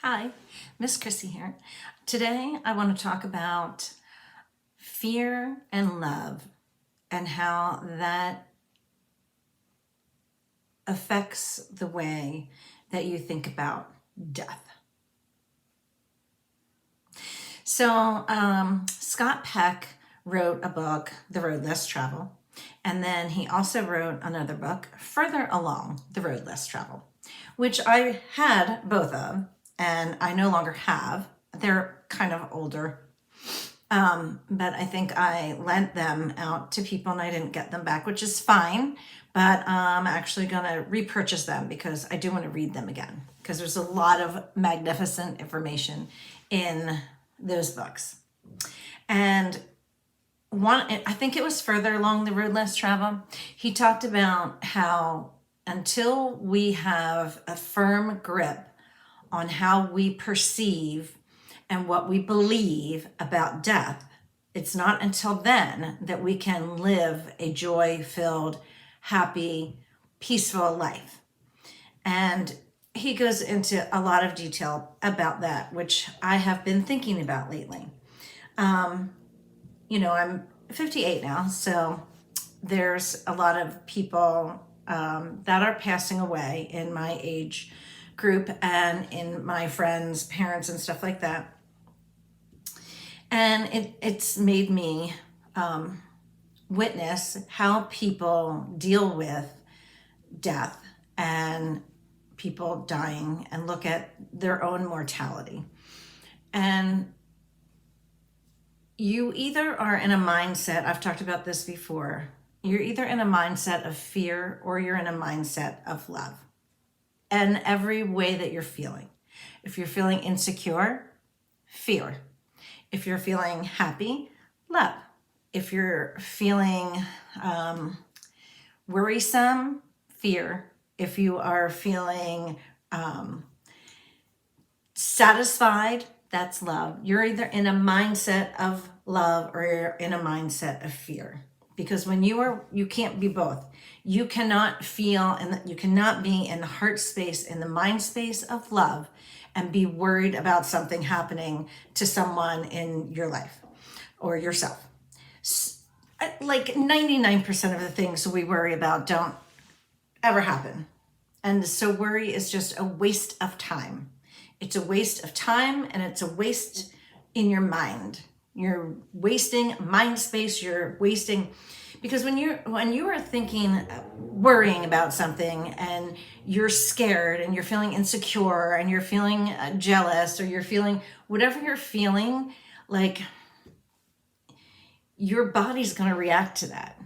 Hi, Miss Chrissy here. Today I want to talk about fear and love and how that affects the way that you think about death. So, Scott Peck wrote a book, The Road Less Traveled, and then he also wrote another book, Further Along the Road Less Traveled, which I had both of, and I no longer have. They're kind of older, but I think I lent them out to people and I didn't get them back, which is fine. But I'm actually going to repurchase them because I do want to read them again because there's a lot of magnificent information in those books. And one, I think it was Further Along the Road Less Traveled. He talked about how until we have a firm grip on how we perceive and what we believe about death, it's not until then that we can live a joy-filled, happy, peaceful life. And he goes into a lot of detail about that, which I have been thinking about lately. I'm 58 now, so there's a lot of people that are passing away in my age group and in my friends' parents and stuff like that. And it's made me witness how people deal with death and people dying and look at their own mortality. And you either are in a mindset, I've talked about this before, you're either in a mindset of fear or you're in a mindset of love. And every way that you're feeling. If you're feeling insecure, fear. If you're feeling happy, love. If you're feeling worrisome, fear. If you are feeling satisfied, that's love. You're either in a mindset of love or you're in a mindset of fear. Because when you can't be both. You cannot feel and you cannot be in the heart space, in the mind space of love and be worried about something happening to someone in your life or yourself. Like 99% of the things we worry about don't ever happen. And so worry is just a waste of time. It's a waste of time and it's a waste in your mind. You're wasting mind space, you're wasting, because when you are thinking, worrying about something and you're scared and you're feeling insecure and you're feeling jealous or you're feeling whatever you're feeling, like your body's going to react to that.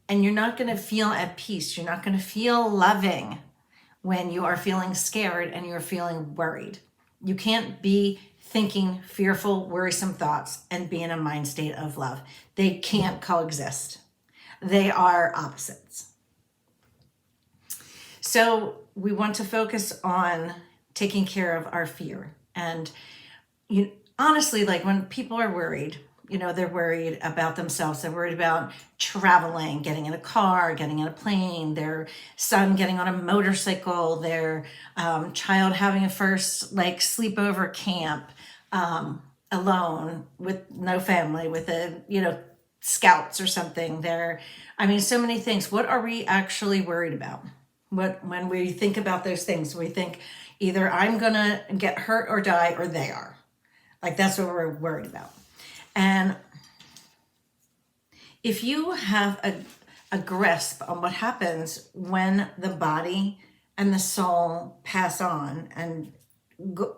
And you're not going to feel at peace. You're not going to feel loving when you are feeling scared and you're feeling worried. You can't be thinking fearful, worrisome thoughts and be in a mind state of love. They can't coexist. They are opposites. So we want to focus on taking care of our fear. And honestly, like when people are worried, they're worried about themselves. They're worried about traveling, getting in a car, getting in a plane, their son getting on a motorcycle, their child having a first sleepover camp alone with no family, with scouts or something. So many things. What are we actually worried about? When we think about those things, we think either I'm gonna get hurt or die or they are. That's what we're worried about. And if you have a grasp on what happens when the body and the soul pass on and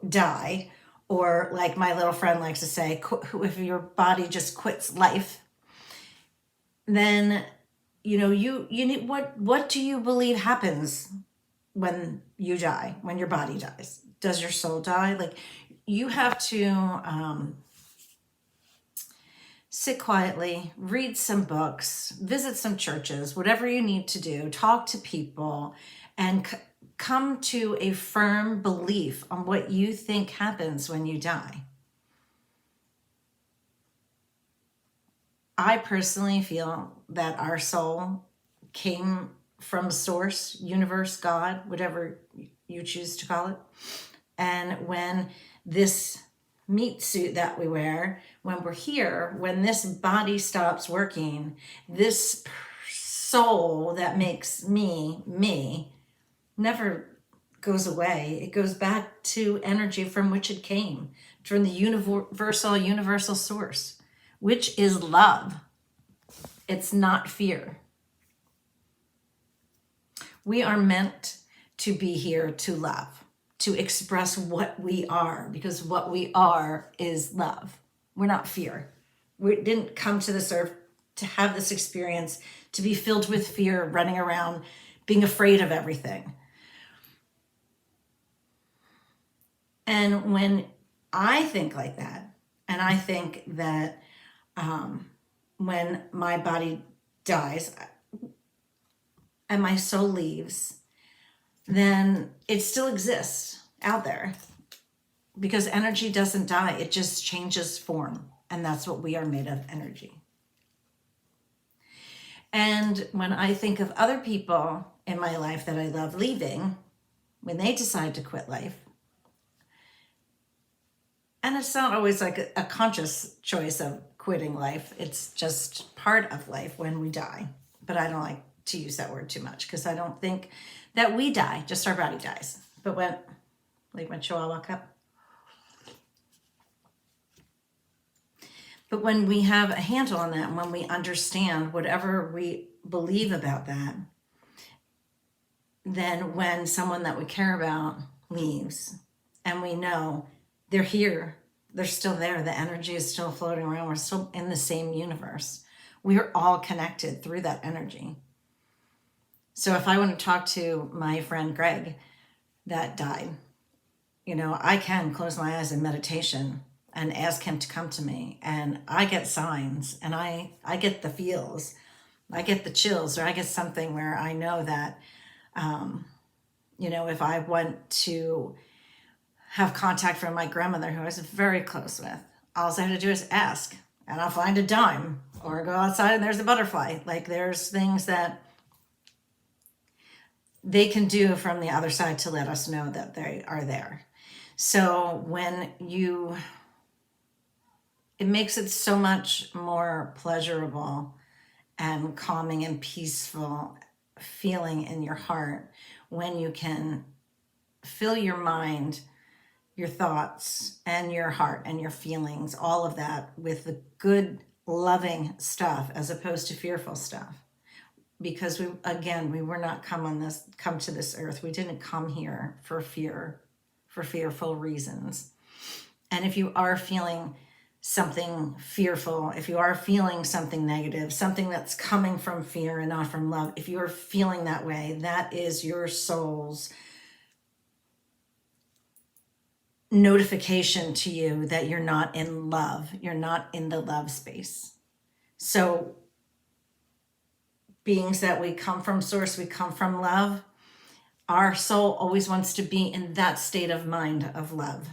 die, or like my little friend likes to say, if your body just quits life, then you need, what do you believe happens when you die, when your body dies? Does your soul die? You have to sit quietly, read some books, visit some churches, whatever you need to do, talk to people, and come to a firm belief on what you think happens when you die. I personally feel that our soul came from source, universe, God, whatever you choose to call it. And when this meat suit that we wear, when we're here, when this body stops working, this soul that makes me, me, never goes away. It goes back to energy from which it came, from the universal source, which is love. It's not fear. We are meant to be here to love, to express what we are, because what we are is love. We're not fear. We didn't come to this earth to have this experience, to be filled with fear, running around, being afraid of everything. And when I think like that, and I think that when my body dies and my soul leaves, then it still exists out there, because energy doesn't die. It just changes form. And that's what we are made of, energy. And when I think of other people in my life that I love leaving, when they decide to quit life, and it's not always like a conscious choice of quitting life. It's just part of life when we die. But I don't like to use that word too much, because I don't think that we die, just our body dies. But when Chihuahua cup. But when we have a handle on that, and when we understand whatever we believe about that, then when someone that we care about leaves, and we know they're here, they're still there, the energy is still floating around, we're still in the same universe. We are all connected through that energy. So if I want to talk to my friend Greg that died, I can close my eyes in meditation and ask him to come to me, and I get signs, and I get the feels, I get the chills, or I get something where I know that, if I want to have contact from my grandmother, who I was very close with, all I have to do is ask, and I'll find a dime, or go outside and there's a butterfly. Like, there's things that they can do from the other side to let us know that they are there. So it makes it so much more pleasurable and calming and peaceful feeling in your heart when you can fill your mind, your thoughts, and your heart and your feelings, all of that, with the good, loving stuff as opposed to fearful stuff. Because we were not come to this earth. We didn't come here for fear, for fearful reasons. And if you are feeling something fearful, if you are feeling something negative, something that's coming from fear and not from love, if you are feeling that way, that is your soul's notification to you that you're not in love. You're not in the love space. So beings that we come from source, we come from love, our soul always wants to be in that state of mind of love.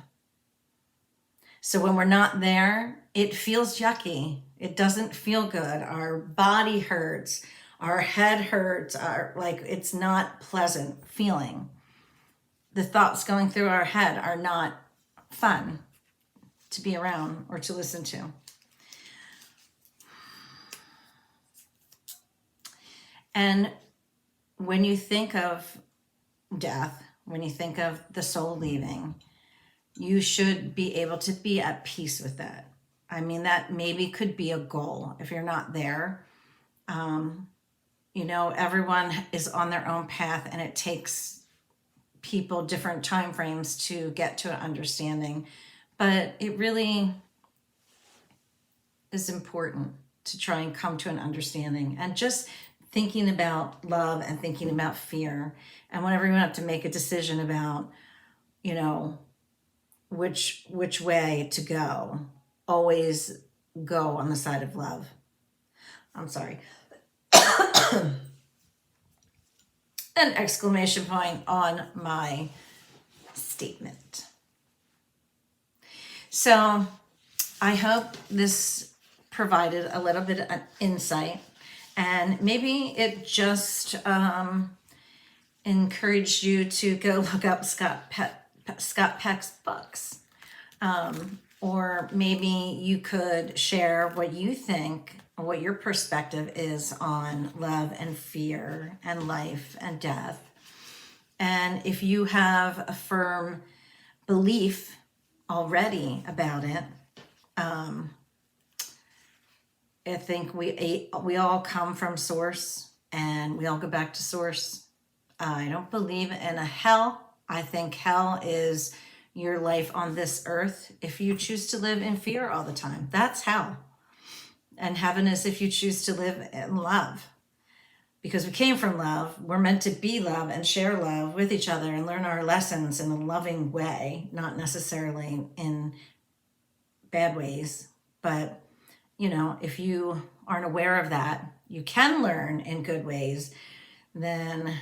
So when we're not there, it feels yucky. It doesn't feel good. Our body hurts. Our head hurts. It's not pleasant feeling. The thoughts going through our head are not fun to be around or to listen to. And when you think of death, when you think of the soul leaving, you should be able to be at peace with that. I mean, that maybe could be a goal if you're not there. Everyone is on their own path, and it takes people different time frames to get to an understanding. But it really is important to try and come to an understanding, and just thinking about love and thinking about fear. And whenever you have to make a decision about, which way to go, always go on the side of love. I'm sorry. An exclamation point on my statement. So I hope this provided a little bit of insight, and maybe it just encouraged you to go look up Scott Scott Peck's books. Or maybe you could share what you think, what your perspective is on love and fear and life and death. And if you have a firm belief already about it, I think we all come from source and we all go back to source. I don't believe in a hell. I think hell is your life on this earth if you choose to live in fear all the time. That's hell. And heaven is if you choose to live in love. Because we came from love, we're meant to be love and share love with each other and learn our lessons in a loving way, not necessarily in bad ways. But, you know, if you aren't aware of that, you can learn in good ways, then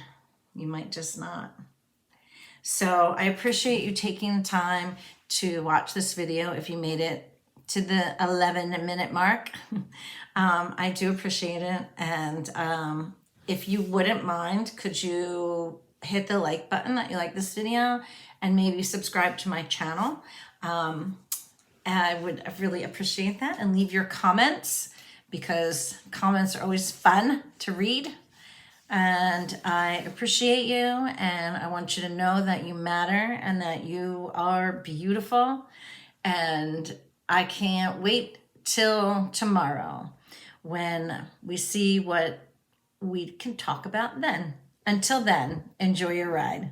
you might just not. So I appreciate you taking the time to watch this video if you made it to the 11-minute mark. I do appreciate it. And if you wouldn't mind, could you hit the like button that you like this video and maybe subscribe to my channel? I would really appreciate that, and leave your comments because comments are always fun to read. And I appreciate you, and I want you to know that you matter and that you are beautiful. And I can't wait till tomorrow when we see what we can talk about then. Until then, enjoy your ride.